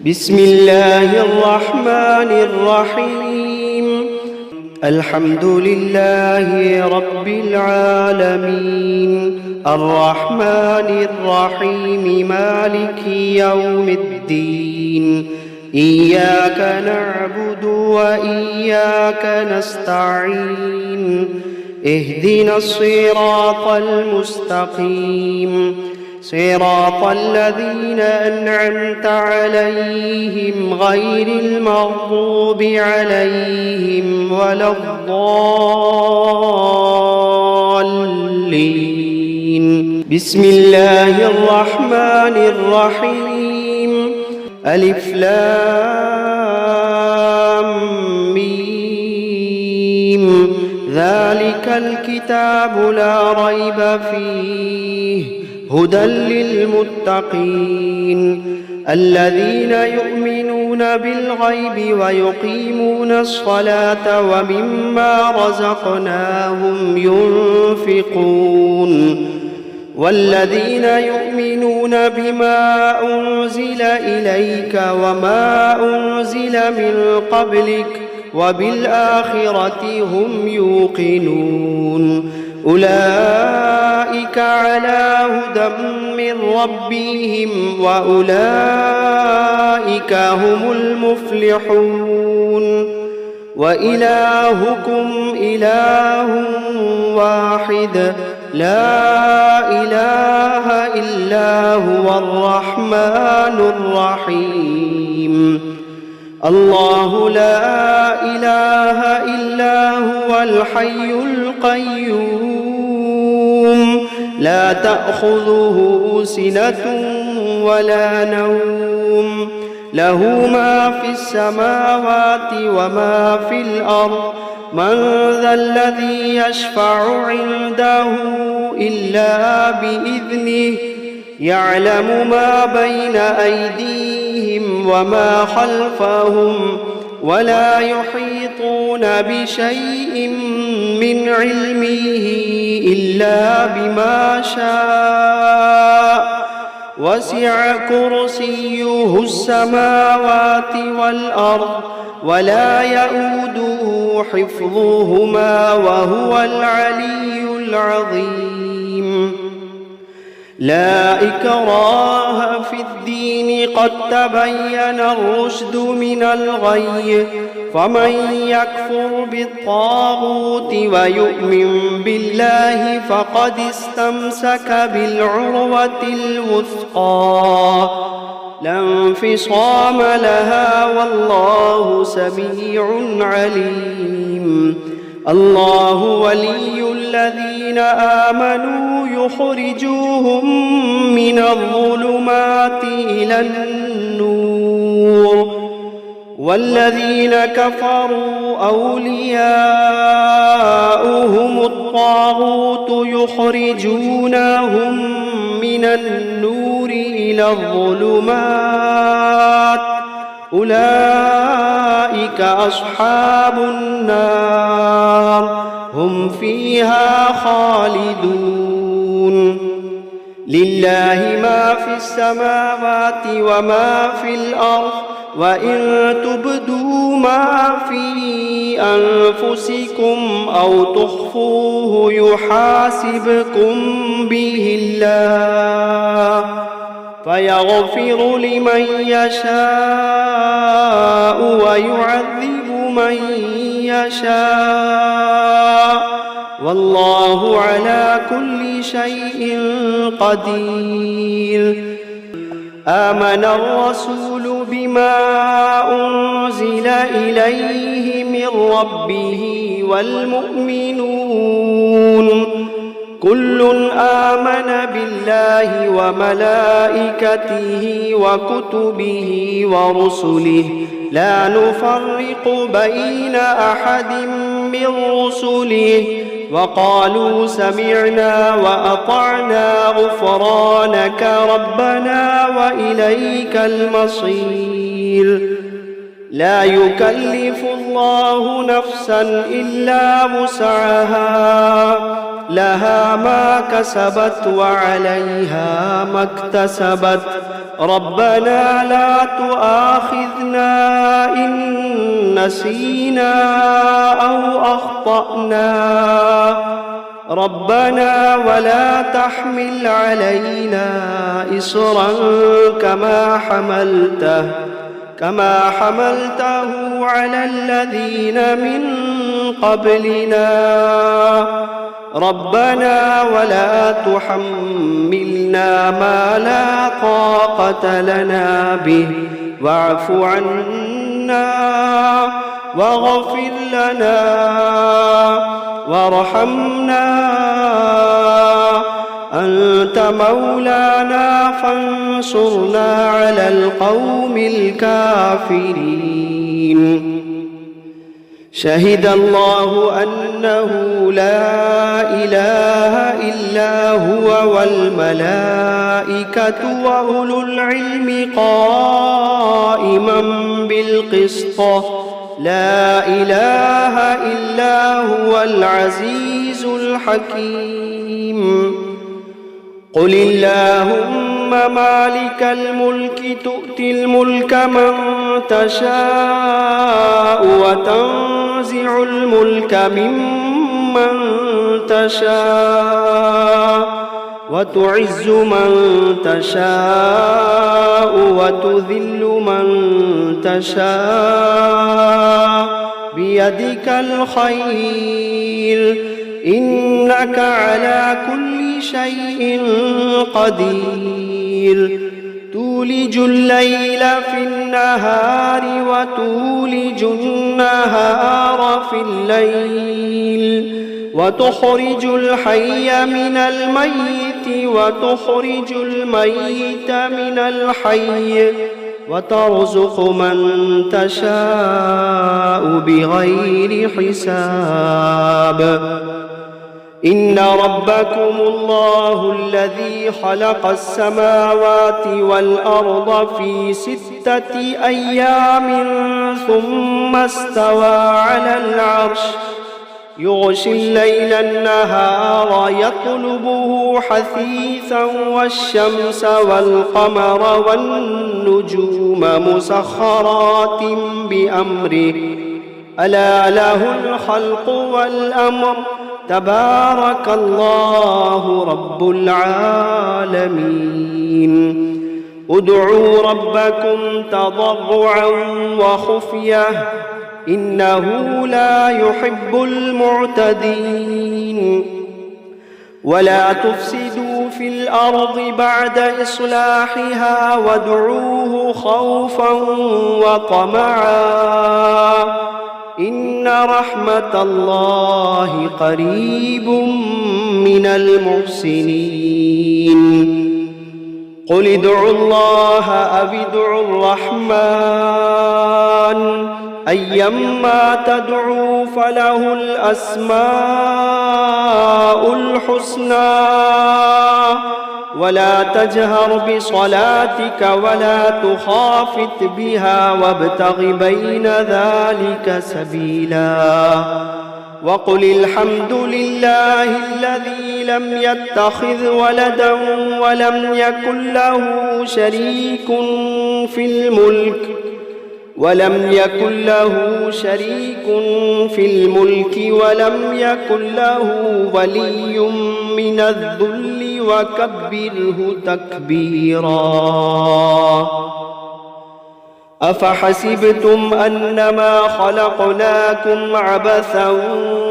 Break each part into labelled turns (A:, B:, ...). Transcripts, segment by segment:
A: بسم الله الرحمن الرحيم. الحمد لله رب العالمين، الرحمن الرحيم، مالك يوم الدين. إياك نعبد وإياك نستعين، اهدنا الصراط المستقيم، صراط الذين أنعمت عليهم غير المغضوب عليهم ولا الضالين. بسم الله الرحمن الرحيم. ألف لام ميم. ذلك الكتاب لا ريب فيه هدى للمتقين الذين يؤمنون بالغيب ويقيمون الصلاة ومما رزقناهم ينفقون والذين يؤمنون بما أنزل إليك وما أنزل من قبلك وبالآخرة هم يوقنون أولئك على هدى من ربهم وأولئك هم المفلحون. وإلهكم إله واحد لا إله إلا هو الرحمن الرحيم. الله لا إله إلا هو الحي القيوم، لا تأخذه سنة ولا نوم، له ما في السماوات وما في الأرض. من ذا الذي يشفع عنده إلا بإذنه، يعلم ما بين أيديهم وما خلفهم ولا يحيطون بشيء من علمه إلا بما شاء. وسع كرسيه السماوات والأرض ولا يئوده حفظهما وهو العلي العظيم. لا إكراه في الدين قد تبين الرشد من الغي، فمن يكفر بالطاغوت ويؤمن بالله فقد استمسك بالعروة الوثقى لا انفصام لها والله سميع عليم. الله ولي الذين آمنوا يخرجوهم من الظلمات إلى النور، والذين كفروا أولياؤهم الطاغوت يخرجونهم من النور إلى الظلمات. أولئك أصحاب النار هم فيها خالدون. لله ما في السماوات وما في الأرض، وإن تبدوا ما في أنفسكم أو تخفوه يحاسبكم به الله فيغفر لمن يشاء ويعذب من يشاء والله على كل شيء قدير. آمن الرسول بما أنزل إليه من ربه والمؤمنون كل آمن بالله وملائكته وكتبه ورسله لا نفرق بين أحد من رسله وقالوا سمعنا وأطعنا غفرانك ربنا وإليك المصير. لا يكلف الله نفسا إلا وسعها لها ما كسبت وعليها ما اكتسبت ربنا لا تؤاخذنا إن نسينا أو أخطأنا ربنا ولا تحمل علينا إصرا كما حملته على الذين من قبلنا ربنا ولا تحملنا ما لا طاقة لنا به واعف عنا واغفر لنا وارحمنا أنت مولانا فانصرنا على القوم الكافرين شهد الله أنه لا إله إلا هو والملائكة وأولو العلم قائما بالقسط لا إله إلا هو العزيز الحكيم قل اللهم مالك الملك تؤتي الملك من تشاء وتنزع الملك ممن تشاء وتعز من تشاء وتذل من تشاء بيدك الخير إنك على كل شيء قدير تولج الليل في النهار وتولج النهار في الليل وتخرج الحي من الميت وتخرج الميت من الحي وترزق من تشاء بغير حساب إن ربكم الله الذي خلق السماوات والأرض في 6 أيام ثم استوى على العرش يغشي الليل النهار يطلبه حثيثا والشمس والقمر والنجوم مسخرات بأمره ألا له الخلق والأمر تبارك الله رب العالمين ادعوا ربكم تضرعا وخفية إنه لا يحب المعتدين ولا تفسدوا في الأرض بعد إصلاحها وادعوه خوفا وطمعا إن رحمة الله قريب من المحسنين قل ادعوا الله أو ادعوا الرحمن أيما تدعوا فله الأسماء الحسنى ولا تجهر بصلاتك ولا تخافت بها وابتغ بين ذلك سبيلا وقل الحمد لله الذي لم يتخذ ولدا ولم يكن له شريك في الملك ولم يكن له ولي من الذل وكبره تكبيرا أفحسبتم أنما خلقناكم عبثا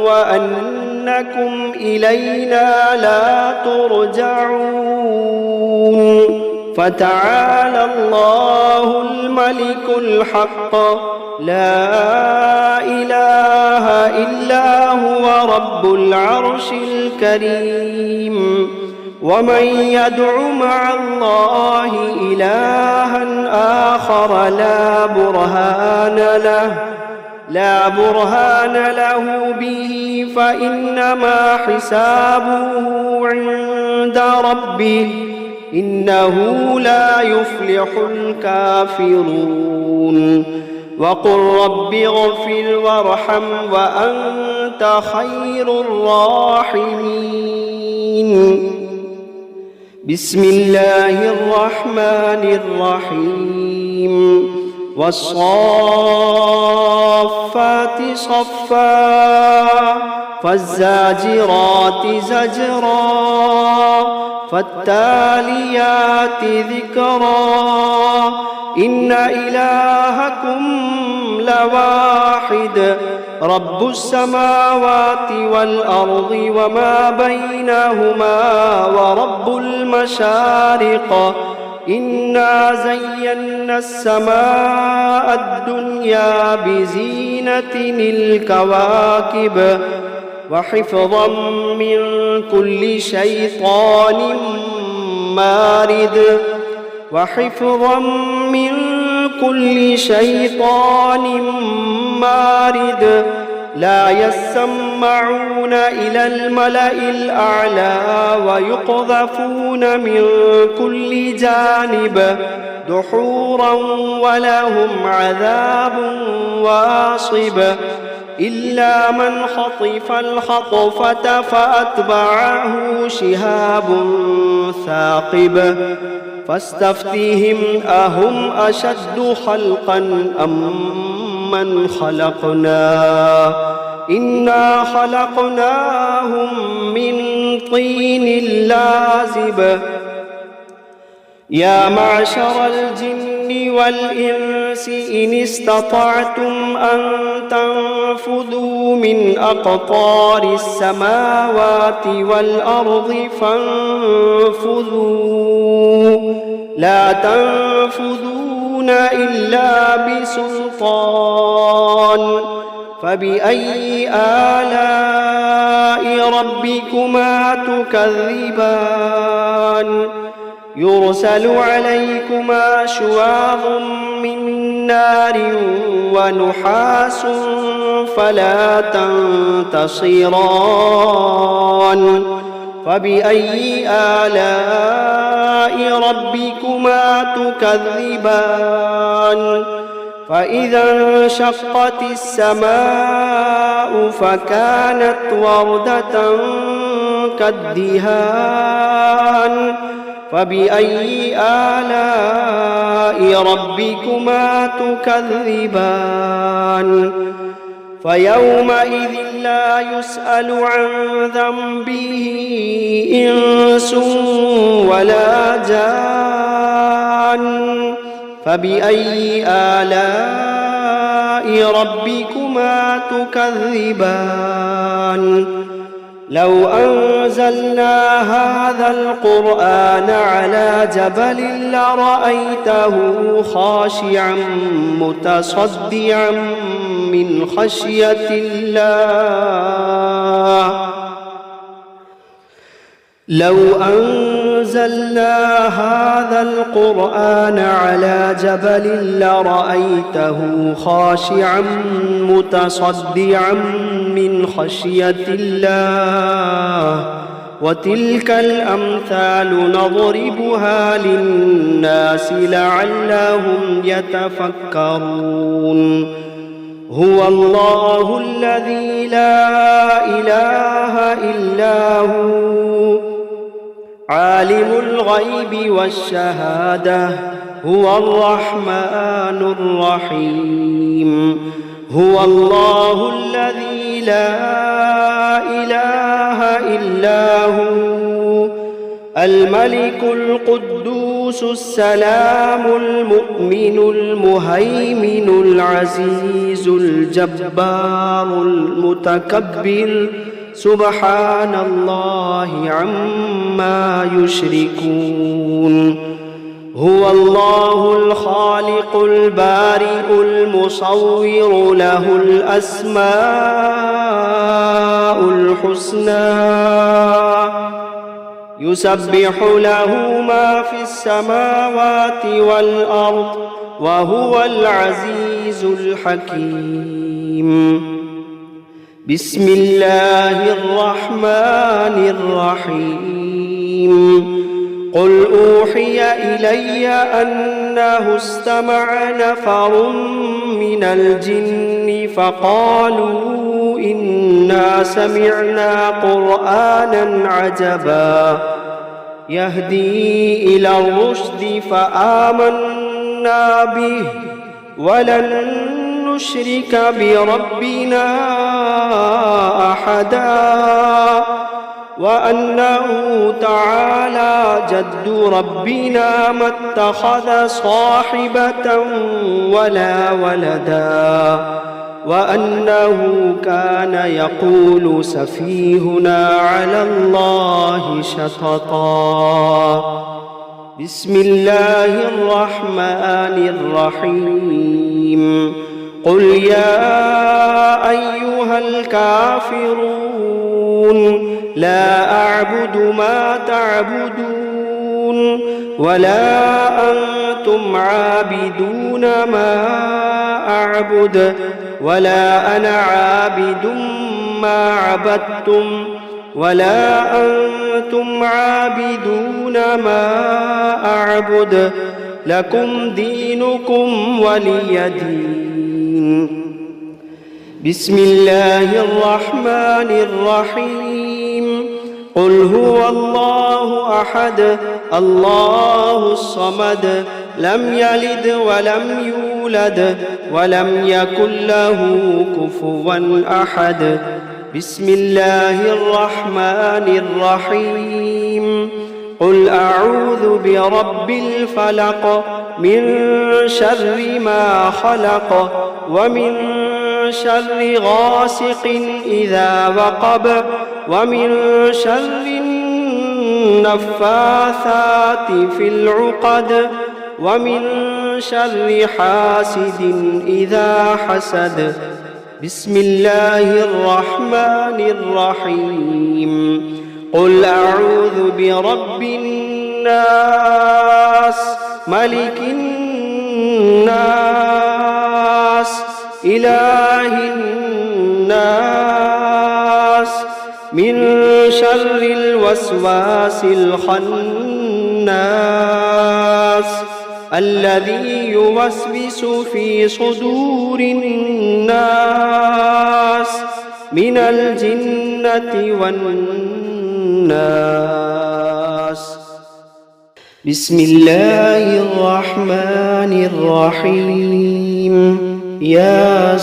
A: وأنكم إلينا لا ترجعون فتعالى الله الملك الحق لا إله إلا هو رب العرش الكريم ومن يدع مع الله إلها آخر لا برهان له به فإنما حسابه عند ربه إنه لا يفلح الكافرون وقل رب اغفر وارحم وأنت خير الراحمين بسم الله الرحمن الرحيم والصافات صفا فالزاجرات زجرا فالتاليات ذكرا إن إلهكم لواحد رب السماوات والأرض وما بينهما ورب المشارق إنا زينا السماء الدنيا بزينة الكواكب وحفظا من كل شيطان مارد وحفظا من كل شيطان مارد لا يسمعون إلى الملأ الأعلى ويقذفون من كل جانب دحورا ولهم عذاب واصب إلا من خطف الخطفة فأتبعه شهاب ثاقب فاستفتهم أهم أشد خلقا أم من خلقنا إنا خلقناهم من طين لازب يا معشر الجن والإنس إن استطعتم أن تنفذوا من أقطار السماوات والأرض فانفذوا لا تنفذون إلا بسلطان فبأي آلاء ربكما تكذبان يرسل عليكما شواظ من نار ونحاس فلا تنتصران فبأي آلاء ربكما تكذبان فإذا انشقت السماء فكانت وردة كالدهان فبأي آلاء ربكما تكذبان فيومئذ لا يسأل عن ذنبه إنس ولا جان فبأي آلاء ربكما تكذبان لو أنزلنا هذا القرآن على جبل لرأيته خاشعا متصدعا من خشية الله لو أنزلنا هذا القرآن على جبل لرأيته خاشعا متصدعا من خشية الله وتلك الأمثال نضربها للناس لعلهم يتفكرون هو الله الذي لا إله إلا هو عالم الغيب والشهادة هو الرحمن الرحيم هو الله الذي لا إله إلا هو الملك القدوس السلام المؤمن المهيمن العزيز الجبار المتكبر سبحان الله عما يشركون هو الله الخالق البارئ المصور له الأسماء الحسنى يسبح له ما في السماوات والأرض وهو العزيز الحكيم بسم الله الرحمن الرحيم قل أوحي إلي أنه استمع نفر من الجن فقالوا إنا سمعنا قرآنا عجبا يهدي إلى الرشد فآمنا به ولن نشرك بربنا أحدا وأنه تعالى جد ربنا ما اتخذ صاحبة ولا ولدا وأنه كان يقول سفيهنا على الله شططا. بسم الله الرحمن الرحيم. قل يا أيها الكافرون لا أعبد ما تعبدون ولا أنتم عابدون ما أعبد ولا أنا عابد ما عبدتم ولا أنتم عابدون ما أعبد لكم دينكم ولي دين. بسم الله الرحمن الرحيم. قل هو الله أحد الله الصمد لم يلد ولم يولد ولم يكن له كفوا أحد. بسم الله الرحمن الرحيم. قل أعوذ برب الفلق من شر ما خلق ومن شر غاسق إذا وقب ومن شر النفاثات في العقد ومن شر حاسد إذا حسد. بسم الله الرحمن الرحيم. قل أعوذ برب الناس ملك الناس إله الناس من شر الوسواس الخناس الذي يوسوس في صدور الناس من الجنة والناس. بسم الله الرحمن الرحيم. ياسين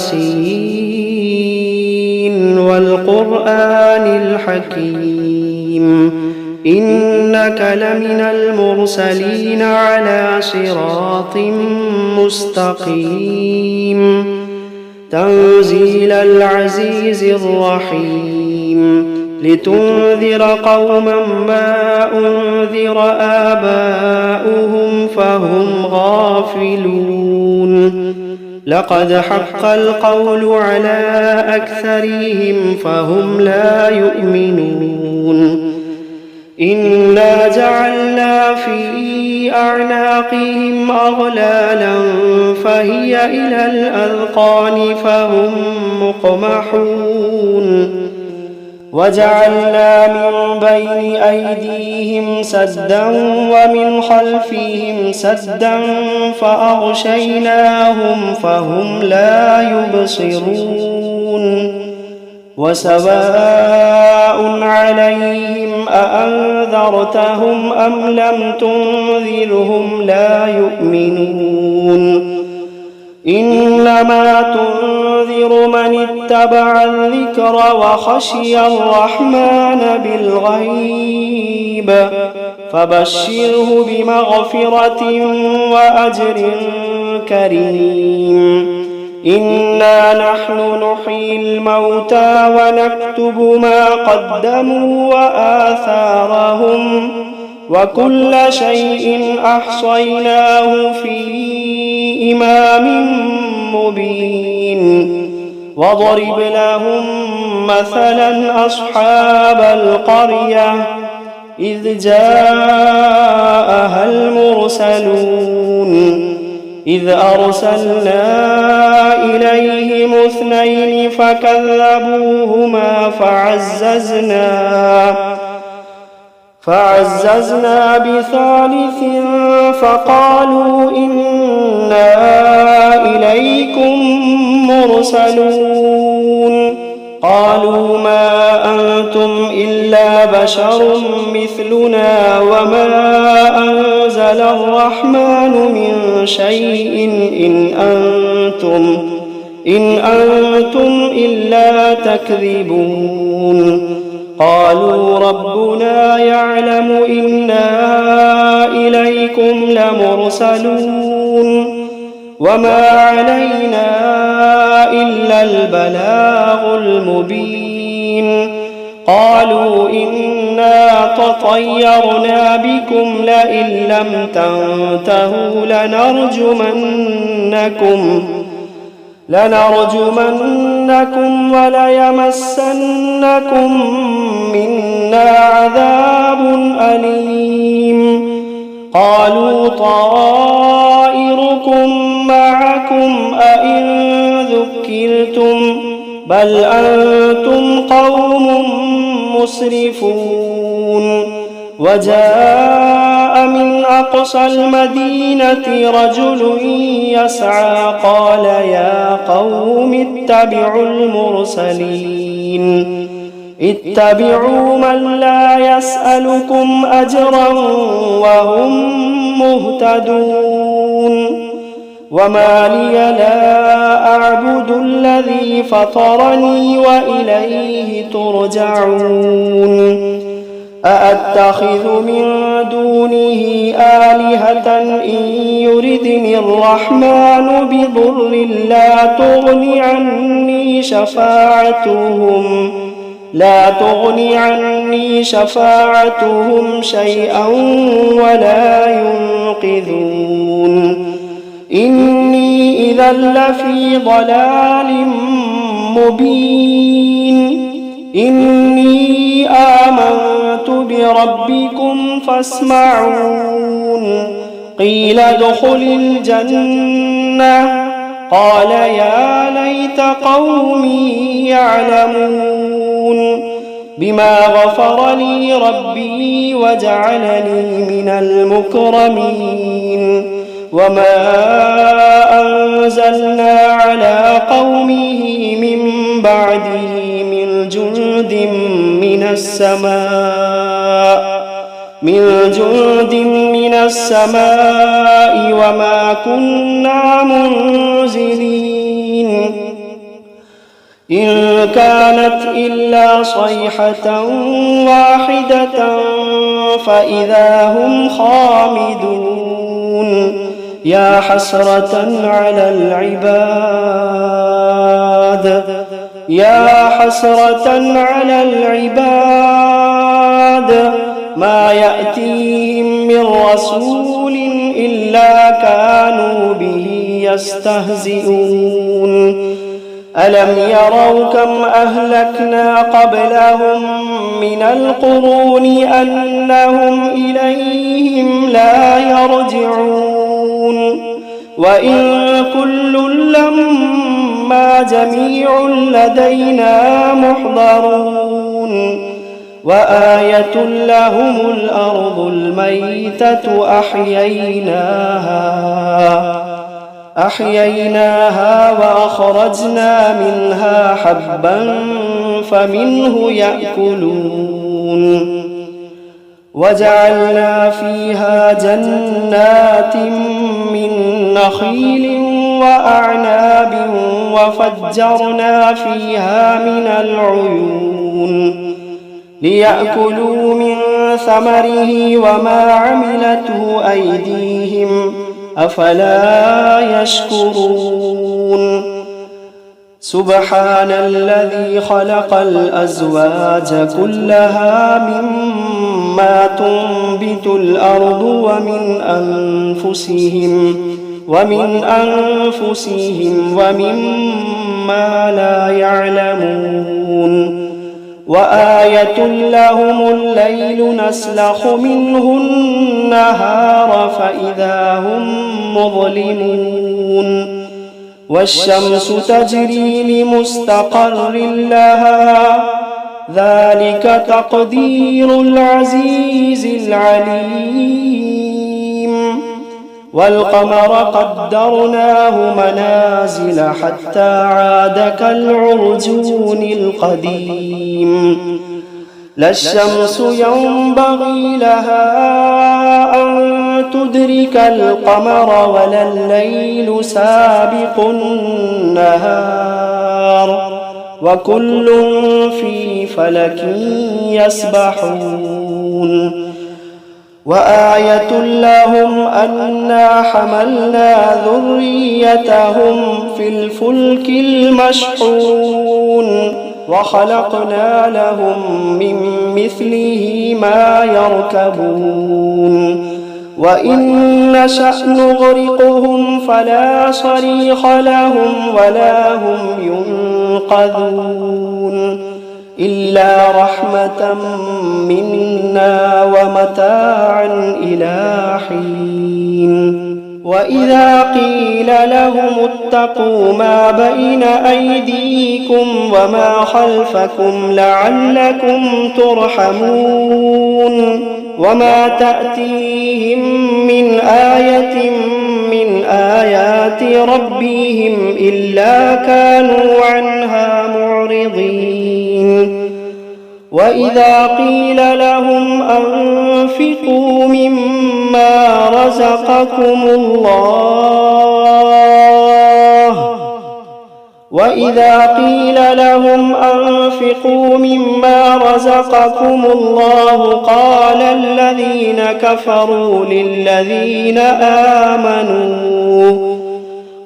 A: والقرآن الحكيم إنك لمن المرسلين على صراط مستقيم تنزيل العزيز الرحيم لتنذر قوما ما أنذر آباؤهم فهم غافلون لقد حق القول على أكثرهم فهم لا يؤمنون إنا جعلنا في أعناقهم أغلالا فهي إلى الأذقان فهم مقمحون وجعلنا من بين أيديهم سدا ومن خلفهم سدا فأغشيناهم فهم لا يبصرون وسواء عليهم أأنذرتهم أم لم تنذرهم لا يؤمنون إنما تنذر من اتبع الذكر وخشي الرحمن بالغيب فبشره بمغفرة وأجر كريم إنا نحن نحيي الموتى ونكتب ما قدموا وآثارهم وكل شيء أحصيناه في إمام مبين واضرب لهم مثلا أصحاب القرية إذ جاءها المرسلون إذ أرسلنا إليهم 2 فعززنا بثالث فقالوا إنا إليكم مرسلون قالوا ما أنتم إلا بشر مثلنا وما أنزل الرحمن من شيء إن أنتم إلا تكذبون قالوا ربنا يعلم إنا إليكم لمرسلون وما علينا إلا البلاغ المبين قالوا إنا تطيرنا بكم لئن لم تنتهوا لنرجمنكم وليمسنكم منا عذاب أليم قالوا طائركم معكم أئن ذكرتم بل أنتم قوم مسرفون وجاء من أقصى المدينة رجل يسعى قال يا قوم اتبعوا من لا يسألكم أجرا وهم مهتدون وما لي لا أعبد الذي فطرني وإليه ترجعون أأتخذ من دونه آلهة إن يردني الرحمن بضر لا تغني عني شفاعتهم شيئا ولا ينقذون إني إذا لفي ضلال مبين إني آمنت بربكم فاسمعون قيل ادخل الجنة قال يا ليت قومي يعلمون بما غفر لي ربي وجعلني من المكرمين وما أنزلنا على قومه من بعده من جند من السماء وما كنا منزلين إن كانت إلا صيحة واحدة فإذا هم خامدون يا حسرة على العباد ما يأتيهم من رسول إلا كانوا به يستهزئون ألم يروا كم أهلكنا قبلهم من القرون أنهم إليهم لا يرجعون وإن كل لما جميع لدينا محضرون وآية لهم الأرض الميتة أحييناها وأخرجنا منها حبا فمنه يأكلون وجعلنا فيها جنات من نخيل وأعناب وفجرنا فيها من العيون ليأكلوا من ثمره وما عملته أيديهم أفلا يشكرون سبحان الذي خلق الأزواج كلها مما تنبت الأرض ومن أنفسهم ومما لا يعلمون وآية لهم الليل نسلخ منه النهار فإذا هم مظلمون والشمس تجري لمستقر لها ذلك تقدير العزيز العليم والقمر قدرناه منازل حتى عاد كالعرجون القديم لا الشمس ينبغي لها أن تدرك القمر ولا الليل سابق النهار وكل في فلك يسبحون وآية لهم أنا حملنا ذريتهم في الفلك المشحون وخلقنا لهم من مثله ما يركبون وإن نشأ نغرقهم فلا صريخ لهم ولا هم ينقذون إلا رحمة منا ومتاعا إلى حين وإذا قيل لهم اتقوا ما بين أيديكم وما خلفكم لعلكم ترحمون وما تأتيهم من آية من آيات ربهم إلا كانوا عنها معرضين وإذا قيل لهم أنفقوا مما رزقكم الله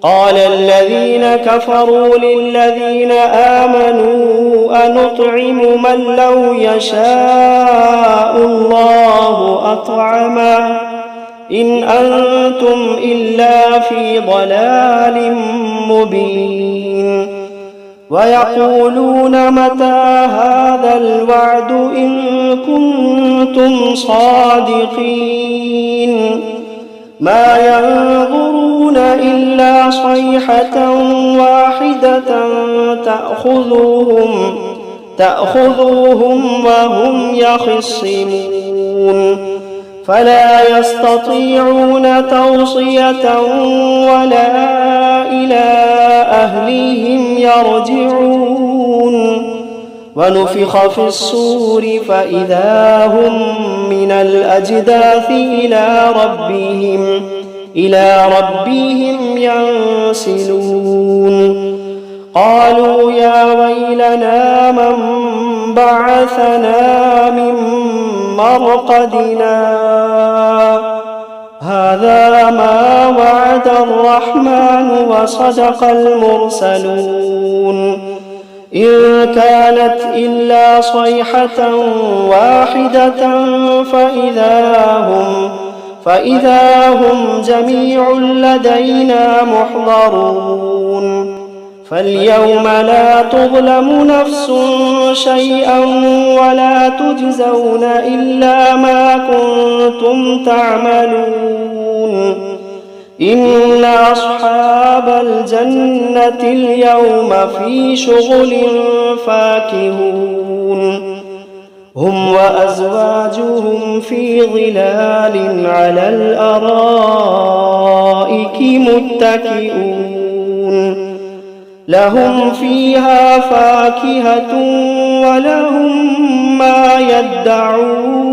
A: قال الذين كفروا للذين آمنوا أنطعم من لو يشاء الله أطعمه إن أنتم إلا في ضلال مبين ويقولون متى هذا الوعد إن كنتم صادقين ما ينظرون إلا صيحة واحدة تأخذوهم وهم يخصمون فلا يستطيعون توصية ولا إلى أهلهم يرجعون ونفخ في الصور فإذا هم من الأجداث إلى ربهم ينسلون قالوا يا ويلنا من بعثنا من مرقدنا هذا ما وعد الرحمن وصدق المرسلون إن كانت إلا صيحة واحدة فإذا هم جميع لدينا محضرون فاليوم لا تظلم نفس شيئا ولا تجزون إلا ما كنتم تعملون إن أصحاب الجنة اليوم في شغل فاكهون هم وأزواجهم في ظلال على الأرائك متكئون لهم فيها فاكهة ولهم ما يدعون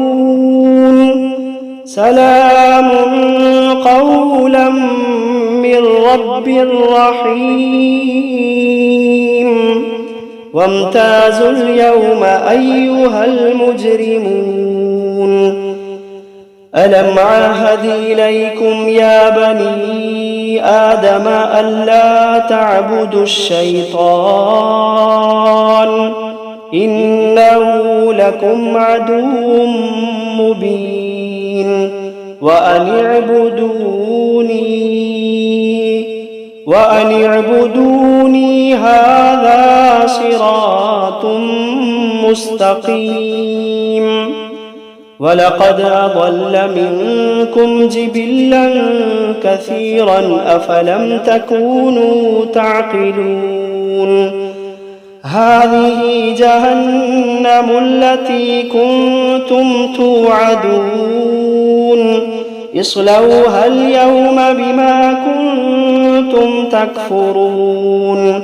A: سلام قولا من رب رحيم وامتازوا اليوم أيها المجرمون ألم عهد إليكم يا بني آدم ألا تعبدوا الشيطان إنه لكم عدو مبين وأن اعبدوني هذا صراط مستقيم ولقد أضل منكم جبلا كثيرا أفلم تكونوا تعقلون هذه جهنم التي كنتم توعدون اصلوها اليوم بما كنتم تكفرون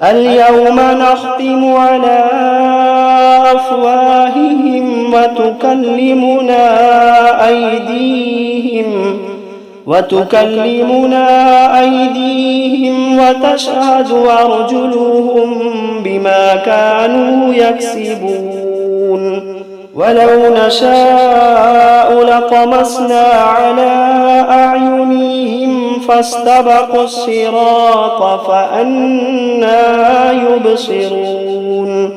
A: اليوم نختم على أفواههم وتكلمنا أيديهم وتشهد أرجلهم بما كانوا يكسبون ولو نشاء لطمسنا على أعينهم فاستبقوا الصراط فأنى يبصرون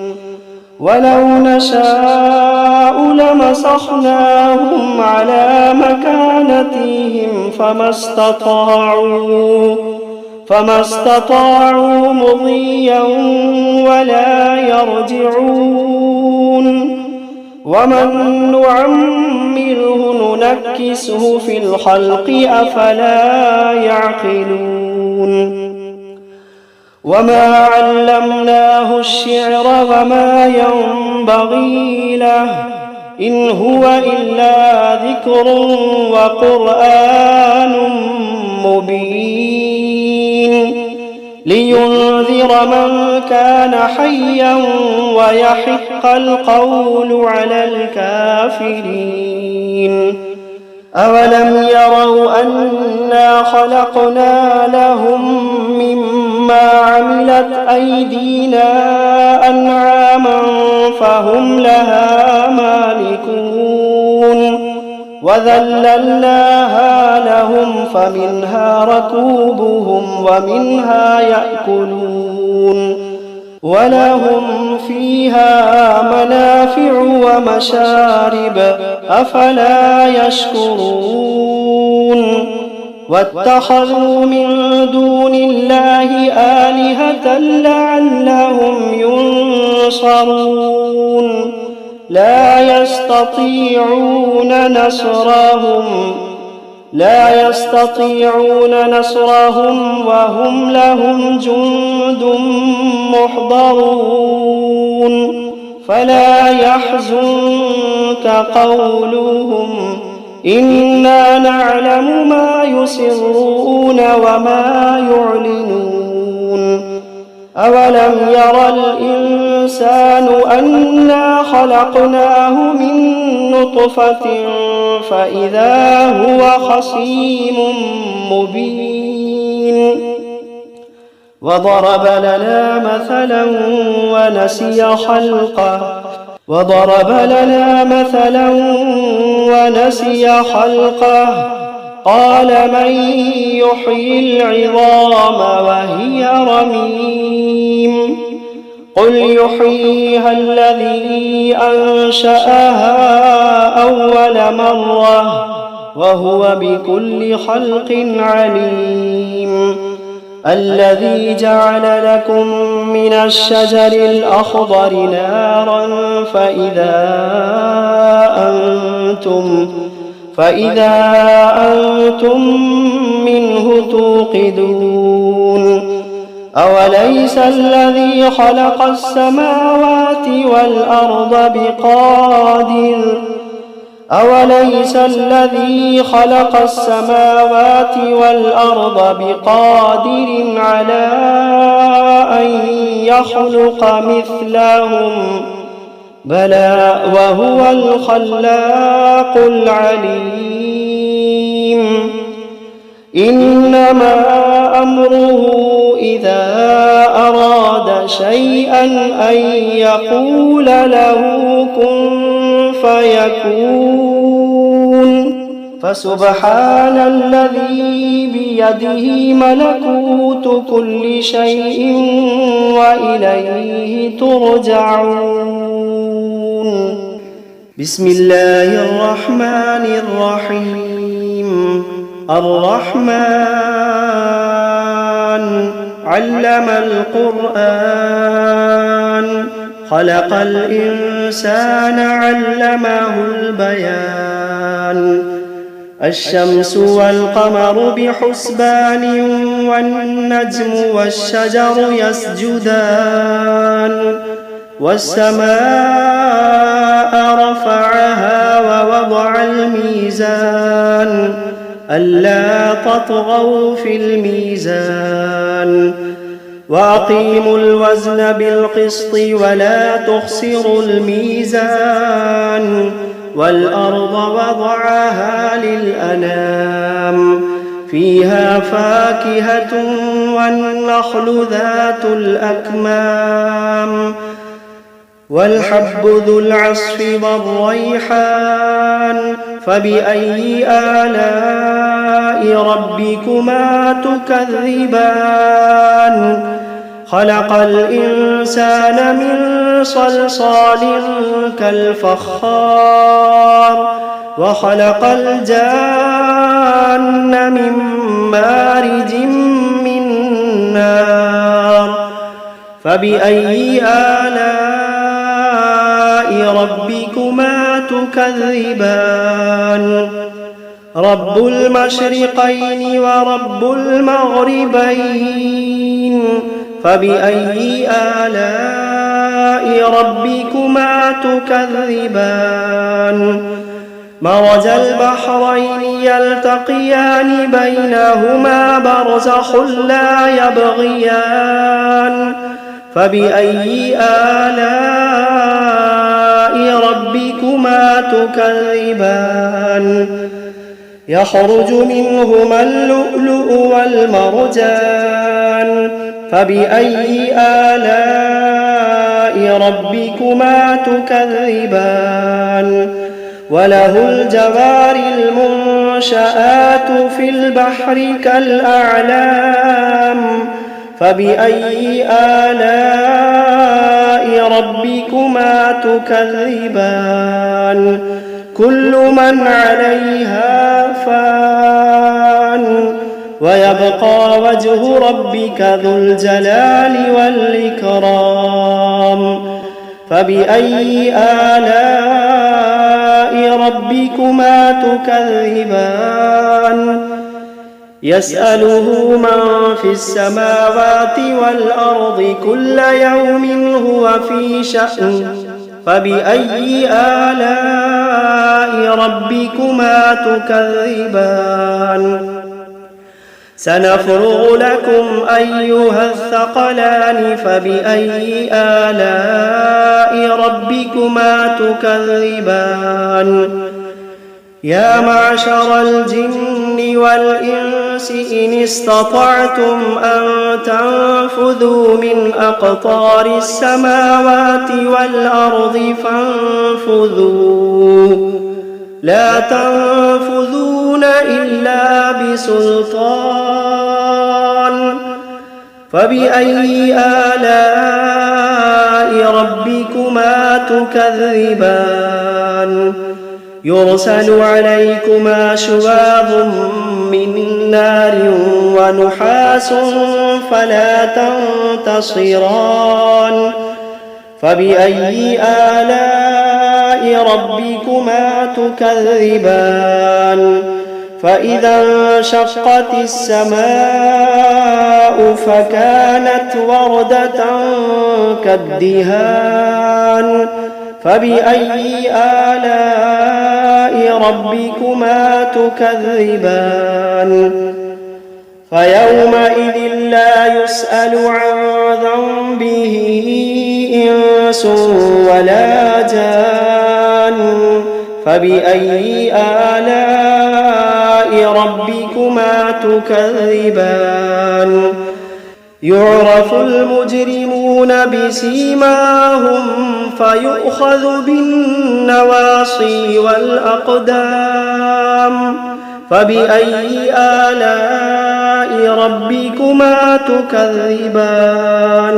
A: ولو نشاء لمسخناهم على مكانتهم فما استطاعوا مضيا ولا يرجعون ومن نعمره ننكسه في الخلق أفلا يعقلون وما علمناه الشعر وما ينبغي له إن هو إلا ذكر وقرآن مبين لينذر من كان حيا ويحق القول على الكافرين أولم يروا أنا خلقنا لهم مما عملت أيدينا أنعاما فهم لها مالكون وذللناها لهم فمنها ركوبهم ومنها يأكلون ولهم فيها منافع ومشارب أفلا يشكرون واتخذوا من دون الله آلهة لعلهم ينصرون لا يستطيعون نصرهم وهم لهم جند محضرون فلا يحزنك قولهم إنا نعلم ما يسرون وما يعلنون أولم ير الإنسان أنا خلقناه من نطفة فإذا هو خصيم مبين وضرب لنا مثلا ونسي خلقه قال من يحيي العظام وهي رميم قل يحييها الذي أنشأها أول مرة وهو بكل خلق عليم الذي جعل لكم من الشجر الأخضر نارا فإذا أنتم منه توقدون أوليس الذي خلق السماوات والأرض بقادر على أن يخلق مثلهم بلى وهو الخلاق العليم إنما أمره إذا أراد شيئا أن يقول له كن فيكون فسبحان الذي بيده ملكوت كل شيء وإليه ترجعون بسم الله الرحمن الرحيم الرحمن علم القرآن خلق الإنسان علمه البيان الشمس والقمر بحسبان والنجم والشجر يسجدان والسماء رفعها ووضع الميزان ألا تطغوا في الميزان وأقيموا الوزن بالقسط ولا تخسروا الميزان والأرض وضعها للأنام فيها فاكهة والنخل ذات الأكمام والحب ذو العصف والريحان فبأي آلاء ربكما تكذبان خلق الإنسان من صلصال كالفخار وخلق الجان من مارج من نار فبأي آلاء ربكما تكذبان رب المشرقين ورب المغربين فبأي آلاء ربكما تكذبان مرج البحرين يلتقيان بينهما برزخ لا يبغيان فبأي آلاء ربكما تكذبان يخرج منهما اللؤلؤ والمرجان فبأي آلاء ربكما تكذبان وله الجوار المنشآت في البحر كالأعلام فبأي آلاء ربكما تكذبان كل من عليها فان ويبقى وجه ربك ذو الجلال والإكرام فبأي آلاء ربكما تكذبان يسأله من في السماوات والأرض كل يوم هو في شأن فبأي آلاء ربكما تكذبان سنفرغ لكم أيها الثقلان فبأي آلاء ربكما تكذبان يا معشر الجن والإنس إن استطعتم أن تنفذوا من أقطار السماوات والأرض فانفذوا لا تنفذون إلا بسلطان فبأي آلاء ربكما تكذبان يرسل عليكما شواظ من نار ونحاس فلا تنتصران فبأي آلاء ربكما تكذبان فإذا انشقت السماء فكانت وردة كالدهان فبأي آلاء ربكما تكذبان فيومئذ لا يسأل عن ذنبه إنس ولا جان فبأي آلاء ربكما تكذبان يعرف المجرمون بسيماهم فيؤخذ بالنواصي والأقدام فبأي آلاء ربكما تكذبان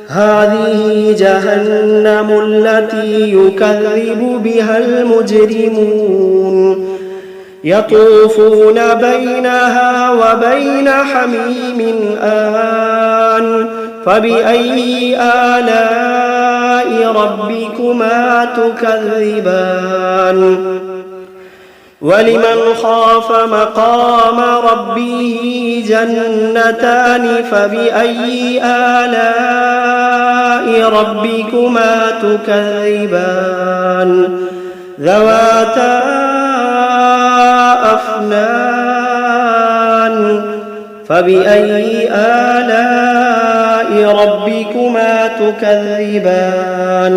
A: هذه جهنم التي يكذب بها المجرمون يطوفون بينها وبين حميم آن فبأي آلاء ربكما تكذبان ولمن خاف مقام ربه جنتان فبأي آلاء ربكما تكذبان ذواتا أفنان فبأي آلاء ربكما تكذبان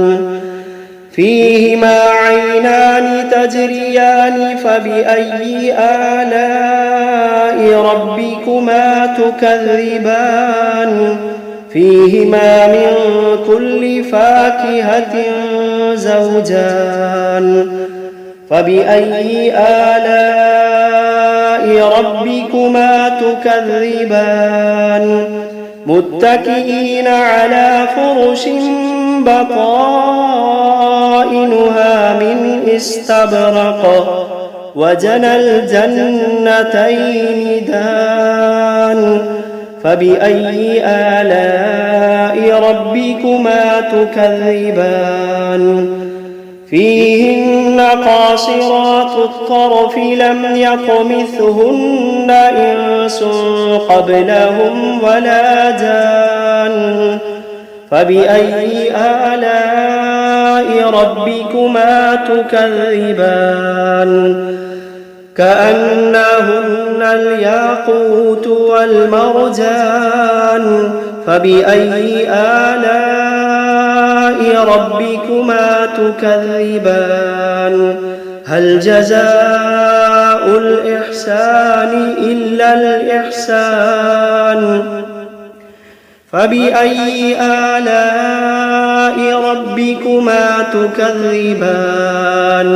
A: فيهما عينان تجريان فبأي آلاء ربكما تكذبان فيهما من كل فاكهة زوجان فبأي آلاء ربكما تكذبان متكئين على فرش بطائنها من استبرق وجنى الجنتين دان فبأي آلاء ربكما تكذبان فيهن قاصرات الطرف لم يطمثهن إنس قبلهم ولا جان فبأي آلاء ربكما تكذبان كأنهن الياقوت والمرجان فبأي آلاء ربكما تكذبان هل جزاء الإحسان إلا الإحسان فبأي آلاء ربكما تكذبان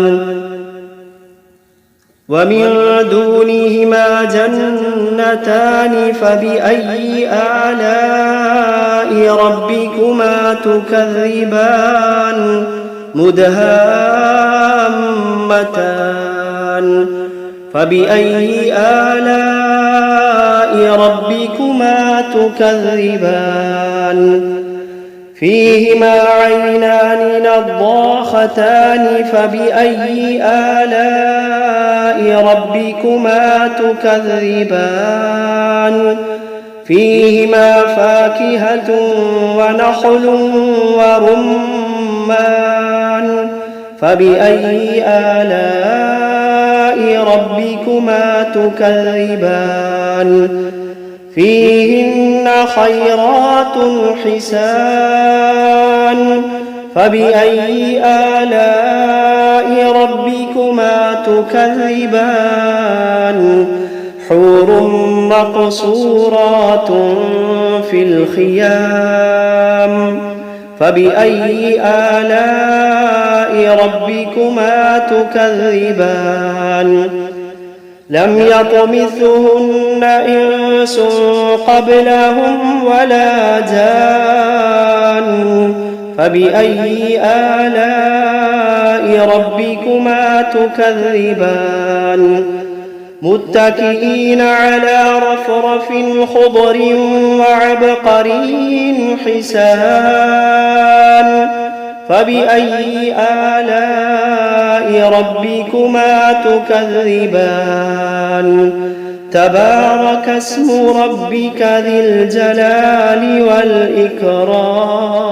A: ومن دونهما جنتان فبأي آلاء ربكما تكذبان مدهامتان فبأي آلاء ربكما تكذبان فيهما عينان نضاختان فبأي آلاء ربكما تكذبان فيهما فاكهة ونخل ورمان فبأي آلاء ربكما تكذبان فيهن خيرات حسان فبأي آلاء ربكما تكذبان حور مقصورات في الخيام فبأي آلاء ربكما تكذبان لم يطمثهن إنس قبلهم ولا جان فبأي آلاء ربكما تكذبان متكئين على رفرف خضر وعبقري حسان فبأي آلاء ربكما تكذبان تبارك اسم ربك ذي الجلال والإكرام.